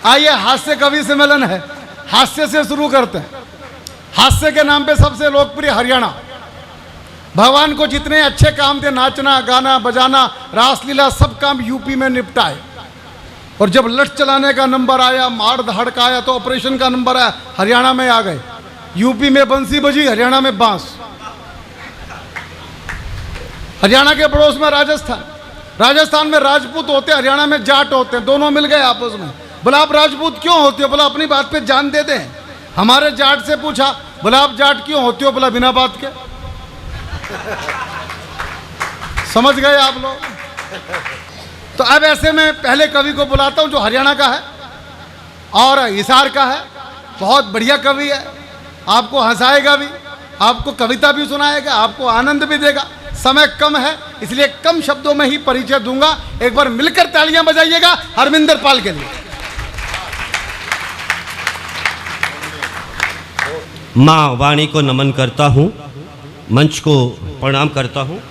आइए हास्य कवि सम्मेलन है, हास्य से शुरू करते हैं। हास्य के नाम पे सबसे लोकप्रिय हरियाणा। भगवान को जितने अच्छे काम थे, नाचना, गाना, बजाना, रासलीला, सब काम यूपी में निपटाए। और जब लठ चलाने का नंबर आया, मार धाड़ का आया, तो ऑपरेशन का नंबर आया, हरियाणा में आ गए। यूपी में बंसी बजी, हरियाणा में बांस। हरियाणा के पड़ोस में राजस्थान। राजस्थान में राजपूत होते, हरियाणा में जाट होते हैं, दोनों मिल गए आपस में। बोला आप राजपूत क्यों होते हो? बोला अपनी बात पे जान देते हैं। हमारे जाट से पूछा, बोला आप जाट क्यों होते हो? बोला बिना बात के। समझ गए आप लोग? तो अब ऐसे में पहले कवि को बुलाता हूं जो हरियाणा का है और हिसार का है। बहुत बढ़िया कवि है, आपको हंसाएगा भी, आपको कविता भी सुनाएगा, आपको आनंद भी देगा। समय कम है इसलिए कम शब्दों में ही परिचय दूंगा। एक बार मिलकर तालियां बजाइएगा हरमिंदर पाल के लिए। माँ वाणी को नमन करता हूँ, मंच को प्रणाम करता हूँ,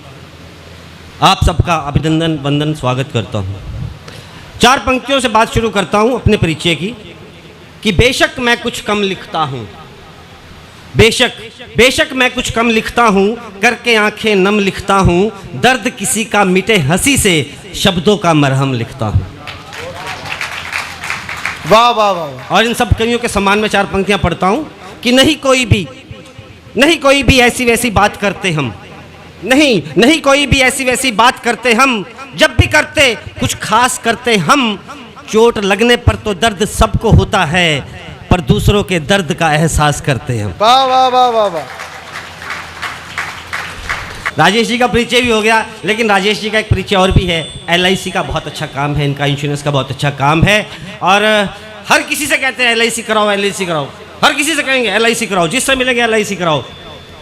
आप सबका अभिनंदन वंदन स्वागत करता हूँ। 4 पंक्तियों से बात शुरू करता हूँ अपने परिचय की कि बेशक मैं कुछ कम लिखता हूँ, बेशक मैं कुछ कम लिखता हूँ, करके आंखें नम लिखता हूँ, दर्द किसी का मिटे हंसी से शब्दों का मरहम लिखता हूँ। वाह वाह वाह। और इन सब कवियों के सम्मान में 4 पंक्तियाँ पढ़ता हूँ कि नहीं कोई भी ऐसी वैसी बात करते हम, नहीं कोई भी ऐसी वैसी बात करते हम, जब भी करते कुछ खास करते हम, चोट लगने पर तो दर्द सबको होता है, पर दूसरों के दर्द का एहसास करते हैं। वाह वाह वाह वाह वाह। राजेश जी का परिचय भी हो गया, लेकिन राजेश जी का एक परिचय और भी है। LIC का बहुत अच्छा काम है, इनका इंश्योरेंस का बहुत अच्छा काम है। और हर किसी से कहते हैं LIC कराओ, LIC कराओ, हर किसी से कहेंगे LIC कराओ, जिससे मिलेंगे LIC कराओ।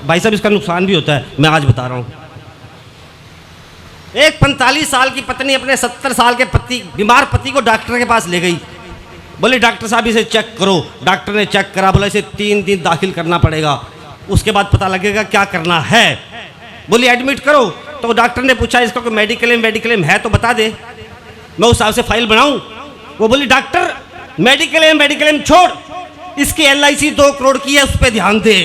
भाई साहब इसका नुकसान भी होता है, मैं आज बता रहा हूँ। एक 45 साल की पत्नी अपने 70 साल के बीमार पति को डॉक्टर के पास ले गई। बोले डॉक्टर साहब इसे चेक करो। डॉक्टर ने चेक करा, बोला इसे 3 दिन दाखिल करना पड़ेगा, उसके बाद पता लगेगा क्या करना है। बोली एडमिट करो। तो डॉक्टर ने पूछा इसका कोई मेडिक्लेम है तो बता दे, मैं उस हिसाब से फाइल बनाऊं। वो बोली डॉक्टर मेडिक्लेम छोड़, इसकी LIC 2 करोड़ की है, उस पर ध्यान दे।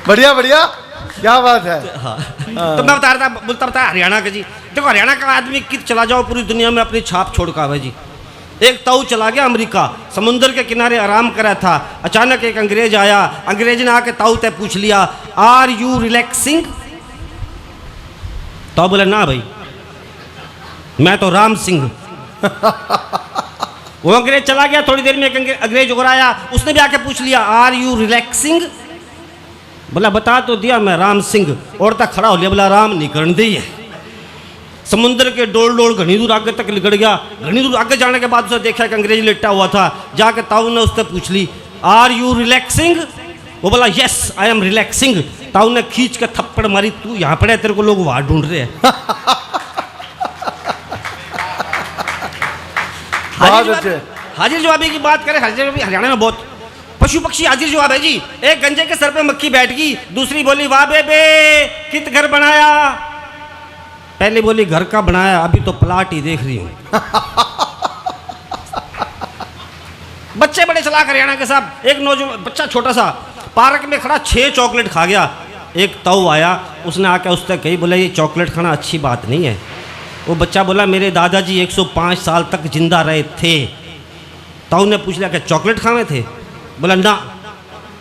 बढ़िया बढ़िया, क्या बात है। हाँ। तो मैं बोलता था हरियाणा का जी। देखो हरियाणा का आदमी कित चला जाओ पूरी दुनिया में अपनी छाप छोड़ का है जी। एक ताऊ चला गया अमेरिका, समुद्र के किनारे आराम करा था, अचानक एक अंग्रेज आया। अंग्रेज ने आके ताऊ से पूछ लिया आर यू रिलैक्सिंग? ताऊ बोला ना भाई, मैं तो राम सिंह। वो अंग्रेज चला गया, थोड़ी देर में एक अंग्रेज और आया, उसने भी आके पूछ लिया आर यू रिलैक्सिंग? बोला बता तो दिया मैं राम सिंह। और तक खड़ा हो लिया, बोला राम नहीं करने दी। समुद्र के डोल घनी दूर आगे तक निकल गया। घनी दूर आगे जाने के बाद उसे देखा कि अंग्रेज लेटा हुआ था। जाके ताऊ ने उससे पूछ ली आर यू रिलैक्सिंग? वो बोला यस आई एम रिलैक्सिंग। ताऊ ने खींच के थप्पड़ मारी, तू यहाँ पड़े, तेरे को लोग वहां ढूंढ रहे हैं। हाजिर जवाबी की बात करें, हाजिर जवाबी हरियाणा में बहुत पशु पक्षी हाजिर जवाब है जी। एक गंजे के सर पे मक्खी बैठ गई, दूसरी बोली वाह बेबे कित घर बनाया? पहले बोली घर का बनाया, अभी तो प्लाट ही देख रही हूं। बच्चे बड़े चलाक हरियाणा के साहब। एक नौजवान बच्चा छोटा सा पार्क में खड़ा 6 चॉकलेट खा गया। एक ताऊ आया, उसने आकर उससे कही, बोला ये चॉकलेट खाना अच्छी बात नहीं है। वो बच्चा बोला मेरे दादाजी 105 साल तक जिंदा रहे थे। ताऊ ने पूछ लिया कि चॉकलेट खाए थे? बोला ना,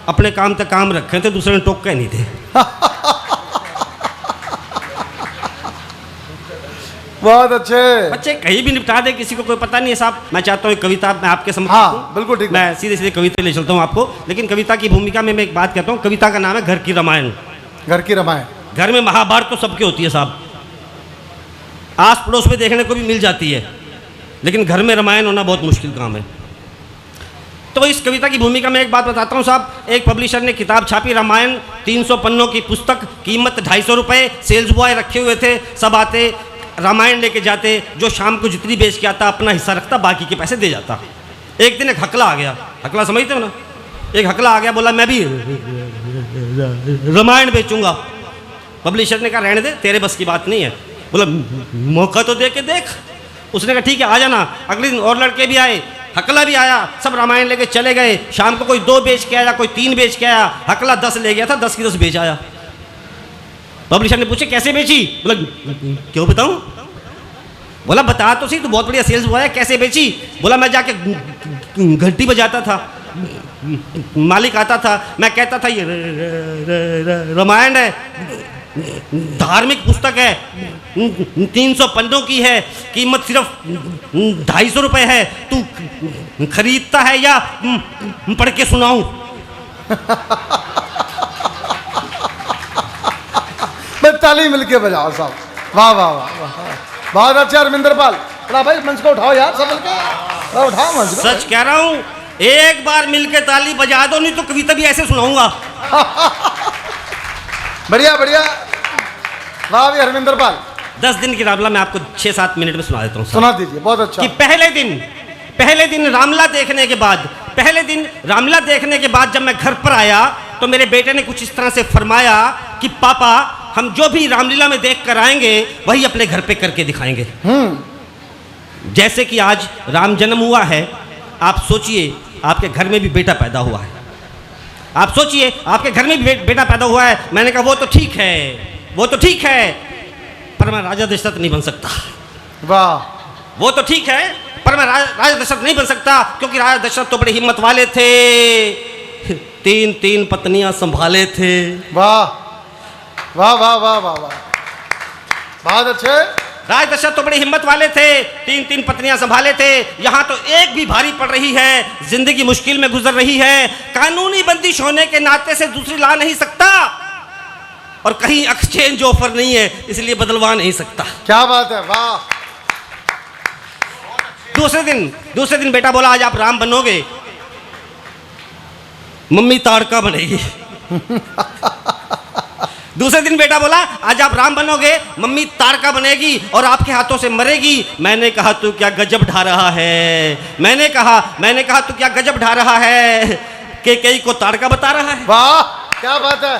अपने काम तक काम रखे थे, दूसरे ने टोके नहीं थे। बहुत अच्छे बच्चे कहीं भी निपटा दे, किसी को कोई पता नहीं है साहब। मैं चाहता हूँ कविता मैं आपके समक्ष हाँ, बिल्कुल ठीक। मैं सीधे सीधे कविता ले चलता हूँ आपको, लेकिन कविता की भूमिका में मैं एक बात कहता हूँ। कविता का नाम है घर की रामायण। घर की रामायण। घर में महाभारत तो सबके होती है साहब, आस पड़ोस में देखने को भी मिल जाती है, लेकिन घर में रामायण होना बहुत मुश्किल काम है। तो इस कविता की भूमिका में एक बात बताता हूँ साहब। एक पब्लिशर ने किताब छापी रामायण, 300 पन्नों की पुस्तक, कीमत 250 रुपये। सेल्स बॉय रखे हुए थे, सब आते रामायण लेके जाते, जो शाम को जितनी बेच के आता अपना हिस्सा रखता, बाकी के पैसे दे जाता। एक दिन एक हकला आ गया, हकला समझते हो ना, एक हकला आ गया, बोला मैं भी रामायण बेचूंगा। पब्लिशर ने कहा रहने दे, तेरे बस की बात नहीं है। बोला मौका तो दे के देख। उसने कहा ठीक है आ जाना। अगले दिन और लड़के भी आए, हकला भी आया, सब रामायण लेके चले गए। शाम को कोई 2 बेच के आया, कोई 3 बेच के आया। हकला 10 ले गया था, 10 की 10 बेच आया। पब्लिशर ने पूछे कैसे बेची? बोला क्यों बताऊं? बोला बता तो सही, तू बहुत बढ़िया सेल्स बॉय है, कैसे बेची? बोला मैं जाके घंटी बजाता था, मालिक आता था, मैं कहता था ये रामायण है, धार्मिक पुस्तक है, 300 पन्नों की है, कीमत सिर्फ 250 रुपये है, तू खरीदता है या पढ़ के सुनाऊं? मैं ताली मिलके बजाओ साहब, वाह वाह वाह वाह, बहुत अच्छा अरविंदर पाल। बड़ा भाई मंच को उठाओ यार, सब मिलके उठाओ मंच को। सच कह रहा हूं, एक बार मिलके ताली बजा दो, नहीं तो कविता भी ऐसे सुनाऊंगा। बढ़िया बढ़िया, वाह भी हरविंदर पाल। 10 दिन की रामला मैं आपको 6-7 मिनट में सुना देता हूँ। सुना दीजिए, बहुत अच्छा। कि पहले दिन रामला देखने के बाद जब मैं घर पर आया तो मेरे बेटे ने कुछ इस तरह से फरमाया कि पापा हम जो भी रामलीला में देख कर आएंगे वही अपने घर पे करके दिखाएंगे। जैसे कि आज राम जन्म हुआ है, आप सोचिए आपके घर में भी बेटा पैदा हुआ है, आप सोचिए आपके घर में भी बेटा पैदा हुआ है। मैंने कहा वो तो ठीक है, पर मैं राजा दशरथ नहीं बन सकता। वाह, वो तो ठीक है पर मैं राजा दशरथ नहीं बन सकता, क्योंकि राजा दशरथ तो बड़े हिम्मत वाले थे, 3 पत्नियां संभाले थे। वाह वाह वाह वाह वाह वाह, बहुत अच्छे। राजा दशरथ तो बड़े हिम्मत वाले थे, 3 पत्नियां संभाले थे। यहाँ तो एक भी भारी पड़ रही है, जिंदगी मुश्किल में गुजर रही है, कानूनी बंदिश होने के नाते से दूसरी ला नहीं सकता, और कहीं एक्सचेंज ऑफर नहीं है इसलिए बदलवा नहीं सकता। क्या बात है, वाह। दूसरे दिन बेटा बोला आज आप राम बनोगे, मम्मी ताड़का बनेगी। दूसरे दिन बेटा बोला आज आप राम बनोगे, मम्मी ताड़का बनेगी और आपके हाथों से मरेगी। मैंने कहा तू क्या गजब ढा रहा है, मैंने कहा तू क्या गजब ढा रहा है, केकई को ताड़का बता रहा है। वाह क्या बात है।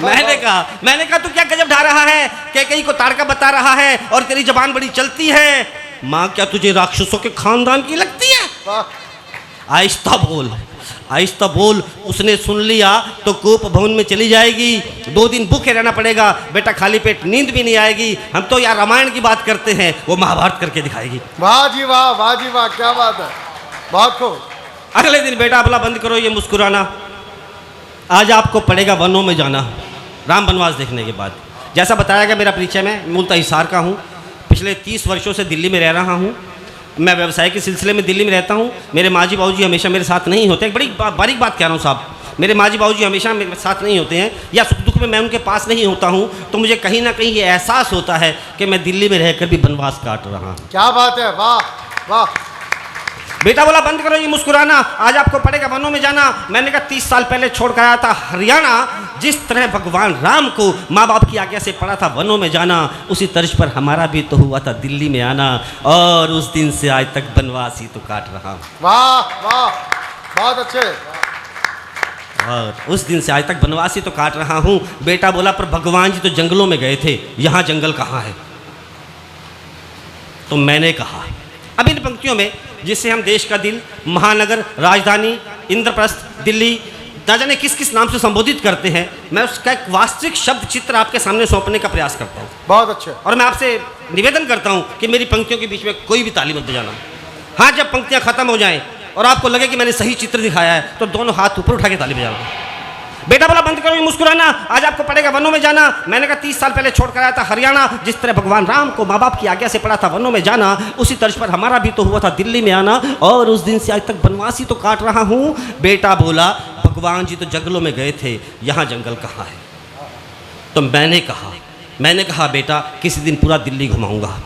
मैंने कहा तू क्या गजब ढा रहा है, केकई को ताड़का बता रहा है, और तेरी जबान बड़ी चलती है। माँ क्या तुझे राक्षसों के खानदान की लगती है? आहिस्ता बोल। उसने सुन लिया तो कूप भवन में चली जाएगी, 2 दिन भूखे रहना पड़ेगा, बेटा खाली पेट नींद भी नहीं आएगी। हम तो यार रामायण की बात करते हैं, वो महाभारत करके दिखाएगी। वाह जी वाह, वाह जी वाह, क्या बात है, बहुत खूब। अगले दिन बेटा बोला बंद करो ये मुस्कुराना, आज आपको पड़ेगा वनों में जाना। राम वनवास देखने के बाद, जैसा बताया गया मेरा परिचय में, मूलतः हिसार का हूँ, पिछले 30 वर्षों से दिल्ली में रह रहा हूँ। मैं व्यवसाय के सिलसिले में दिल्ली में रहता हूँ। मेरे माँ जी बाबू जी हमेशा मेरे साथ नहीं होते। एक बड़ी बारीक बात कह रहा हूँ साहब, मेरे माँ जी बाबू जी हमेशा मेरे साथ नहीं होते हैं, या सुख दुख में मैं उनके पास नहीं होता हूँ, तो मुझे कहीं ना कहीं ये एहसास होता है कि मैं दिल्ली में रहकर भी वनवास काट रहा हूँ। क्या बात है, वाह वाह। बेटा बोला बंद करो ये मुस्कुराना, आज आपको पड़ेगा वनों में जाना। मैंने कहा 30 साल पहले छोड़ कर आया था हरियाणा, जिस तरह भगवान राम को माँ बाप की आज्ञा से पड़ा था वनों में जाना, उसी तर्ज पर हमारा भी तो हुआ था दिल्ली में आना, और उस दिन से आज तक वनवास ही तो काट रहा हूँ। वाह वाह, बहुत अच्छे। और उस दिन से आज तक वनवास ही तो काट रहा हूँ। बेटा बोला पर भगवान जी तो जंगलों में गए थे, यहाँ जंगल कहाँ है? तो मैंने कहा अब इन पंक्तियों में, जिससे हम देश का दिल, महानगर, राजधानी, इंद्रप्रस्थ, दिल्ली, ना जाने किस किस नाम से संबोधित करते हैं, मैं उसका एक वास्तविक शब्द चित्र आपके सामने सौंपने का प्रयास करता हूँ। बहुत अच्छे। और मैं आपसे निवेदन करता हूँ कि मेरी पंक्तियों के बीच में कोई भी ताली मत बजाना। हाँ, जब पंक्तियाँ खत्म हो जाएं और आपको लगे कि मैंने सही चित्र दिखाया है, तो दोनों हाथ ऊपर उठा के ताली बजाना। बेटा बोला बंद करो ये मुस्कुराना, आज आपको पड़ेगा वनों में जाना। मैंने कहा 30 साल पहले छोड़ कर आया था हरियाणा, जिस तरह भगवान राम को माँ बाप की आज्ञा से पड़ा था वनों में जाना, उसी तर्ज पर हमारा भी तो हुआ था दिल्ली में आना, और उस दिन से आज तक वनवास ही तो काट रहा हूँ। बेटा बोला भगवान जी तो जंगलों में गए थे, यहाँ जंगल कहाँ है? तो मैंने कहा बेटा किसी दिन पूरा दिल्ली घुमाऊंगा,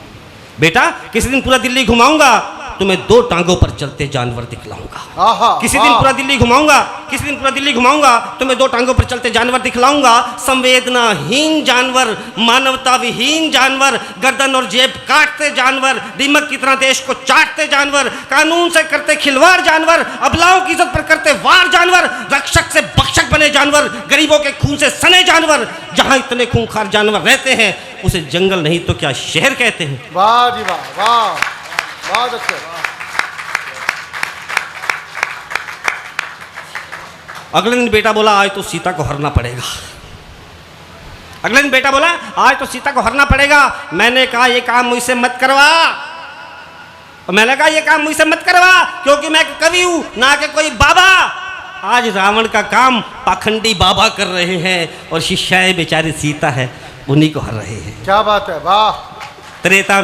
बेटा किसी दिन पूरा दिल्ली घुमाऊंगा। तुम्हें 2 टांगों पर चलते जानवर दिखलाऊंगा। आहा, किसी दिन पूरा दिल्ली घुमाऊंगा, किसी दिन पूरा दिल्ली घुमाऊंगा, तुम्हें 2 टांगों पर चलते जानवर दिखलाऊंगा। संवेदनाहीन जानवर, मानवता विहीन जानवर, गर्दन और जेब काटते जानवर, दीमक की तरह देश को चाटते जानवर, कानून से करते खिलवाड़ जानवर, अबलाओं की इज्जत पर करते वार जानवर, रक्षक से बख्शक बने जानवर, गरीबों के खून से सने जानवर। जहां इतने खूंखार जानवर रहते हैं उसे जंगल नहीं तो क्या शहर कहते हैं। वाह जी वाह, वाह, बहुत अच्छे। अगले दिन बेटा बोला आज तो सीता को हरना पड़ेगा। अगले दिन बेटा बोला आज तो सीता को हरना पड़ेगा। मैंने कहा ये काम मुझसे मत करवा। और मैंने कहा ये काम मुझसे मत करवा क्योंकि मैं कवि हूं ना कि कोई बाबा। आज रावण का काम पाखंडी बाबा कर रहे हैं और शिष्याएं बेचारी सीता है उन्हीं को हर रहे हैं। क्या बात है, वाह। त्रेता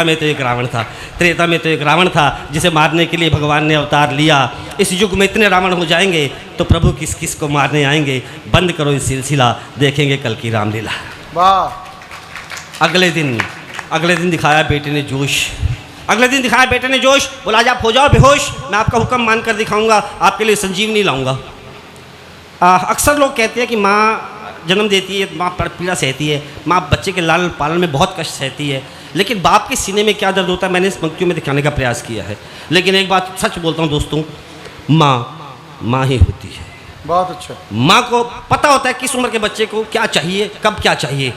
में तो एक रावण था। त्रेता में तो एक रावण था जिसे मारने के लिए भगवान ने अवतार लिया। इस युग में इतने रावण हो जाएंगे तो प्रभु किस किस को मारने आएंगे। बंद करो इस सिलसिला, देखेंगे कल की रामलीला। वाह। अगले दिन दिखाया बेटे ने जोश। अगले दिन दिखाया बेटे ने जोश। बोला आज आप हो जाओ बेहोश, मैं आपका हुक्म मानकर दिखाऊंगा, आपके लिए संजीवनी लाऊंगा। अक्सर लोग कहते हैं कि माँ जन्म देती है, माँ पीड़ा सहती है, माँ बच्चे के लालन पालन में बहुत कष्ट सहती है, लेकिन बाप के सीने में क्या दर्द होता है मैंने इस पंक्तियों में दिखाने का प्रयास किया है। लेकिन एक बात सच बोलता हूँ दोस्तों, माँ ही होती है। बहुत अच्छा। माँ को पता होता है किस उम्र के बच्चे को क्या चाहिए, कब क्या चाहिए।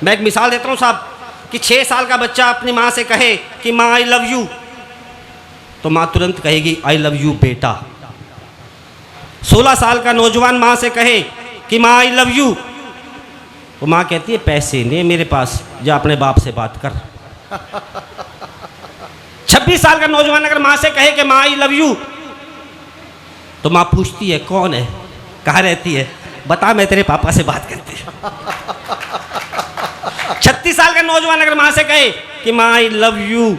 मैं एक मिसाल देता हूँ साहब कि 6 साल का बच्चा अपनी माँ से कहे कि माँ आई लव यू, तो माँ तुरंत कहेगी आई लव यू बेटा। 16 साल का नौजवान माँ से कहे कि माँ आई लव यू, तो माँ कहती है पैसे नहीं मेरे पास, जा अपने बाप से बात कर। 26 साल का नौजवान अगर माँ से कहे कि माँ आई लव यू, तो माँ पूछती है कौन है, कहाँ रहती है, बता मैं तेरे पापा से बात करती हूँ। 36 साल का नौजवान अगर माँ से कहे कि माँ आई लव यू,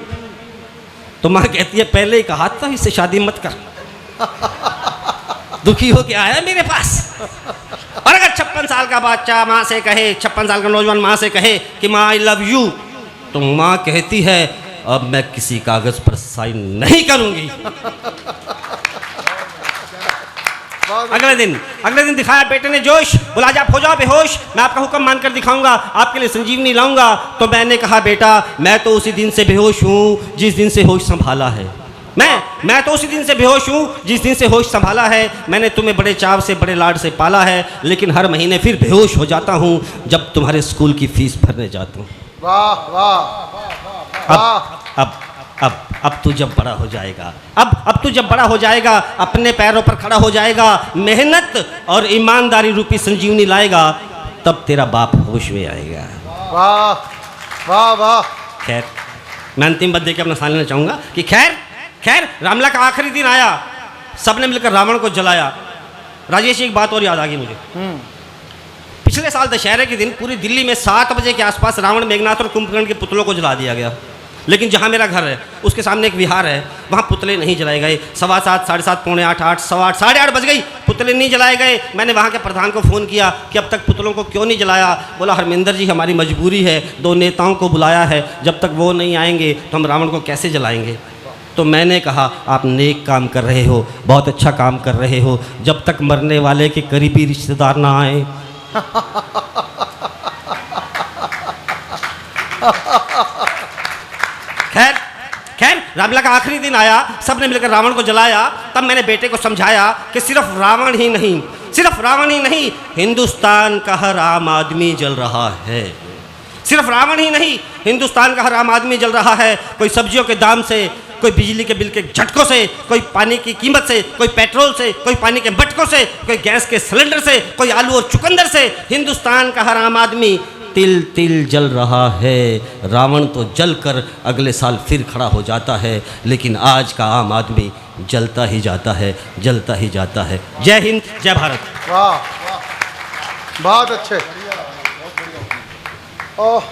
तो माँ कहती है पहले ही कहा था इससे शादी मत कर, दुखी हो के आया मेरे पास। और अगर 56 साल का बच्चा माँ से कहे, 56 साल का नौजवान माँ से कहे कि माँ आई लव यू, तो माँ कहती है अब मैं किसी कागज पर साइन नहीं करूंगी। अगले दिन दिखाया बेटे ने जोश। बोला आज आप हो जाओ बेहोश, मैं आपका हुक्म मानकर दिखाऊंगा, आपके लिए संजीवनी लाऊंगा। तो मैंने कहा बेटा मैं तो उसी दिन से बेहोश हूँ जिस दिन से होश संभाला है। मैं तो उसी दिन से बेहोश हूँ जिस दिन से होश संभाला है। मैंने तुम्हें बड़े चाव से बड़े लाड से पाला है, लेकिन हर महीने फिर बेहोश हो जाता हूँ जब तुम्हारे स्कूल की फीस भरने जाता हूँ। वाह वाह। अब तू जब बड़ा हो जाएगा, अब तू जब बड़ा हो जाएगा, अपने पैरों पर खड़ा हो जाएगा, मेहनत और ईमानदारी रूपी संजीवनी लाएगा, तब तेरा बाप होश में आएगा। वाह वाह वाह। खैर मैं अंतिम बात देकर अपना साथ लेना चाहूँगा कि खैर रामलीला का आखिरी दिन आया, सबने मिलकर रावण को जलाया। राजेश जी एक बात और याद आ गई मुझे। पिछले साल दशहरे के दिन पूरी दिल्ली में 7 बजे के आसपास रावण, मेघनाथ और कुंभकर्ण के पुतलों को जला दिया गया। लेकिन जहाँ मेरा घर है उसके सामने एक विहार है, वहाँ पुतले नहीं जलाए गए। 7:15, 7:30, पौने 8, 8, 8:15, 8:30 बज गई, पुतले नहीं जलाए गए। मैंने वहाँ के प्रधान को फ़ोन किया कि अब तक पुतलों को क्यों नहीं जलाया। बोला हरमिंदर जी हमारी मजबूरी है, 2 नेताओं को बुलाया है, जब तक वो नहीं आएंगे तो हम रावण को कैसे जलाएंगे। तो मैंने कहा आप नेक काम कर रहे हो, बहुत अच्छा काम कर रहे हो, जब तक मरने वाले के करीबी रिश्तेदार ना आए। खैर रामलीला का आखिरी दिन आया, सबने मिलकर रावण को जलाया। तब मैंने बेटे को समझाया कि सिर्फ रावण ही नहीं, हिंदुस्तान का हर आम आदमी जल रहा है। सिर्फ रावण ही नहीं, हिंदुस्तान का हर आम आदमी जल रहा है। कोई सब्जियों के दाम से, कोई बिजली के बिल के झटकों से, कोई पानी की कीमत से, कोई पेट्रोल से, कोई पानी के मटकों से, कोई गैस के सिलेंडर से, कोई आलू और चुकंदर से। हिंदुस्तान का हर आम आदमी तिल तिल जल रहा है। रावण तो जलकर अगले साल फिर खड़ा हो जाता है, लेकिन आज का आम आदमी जलता ही जाता है, जलता ही जाता है। जय हिंद, जय भारत। वाह, बहुत अच्छे। ओह।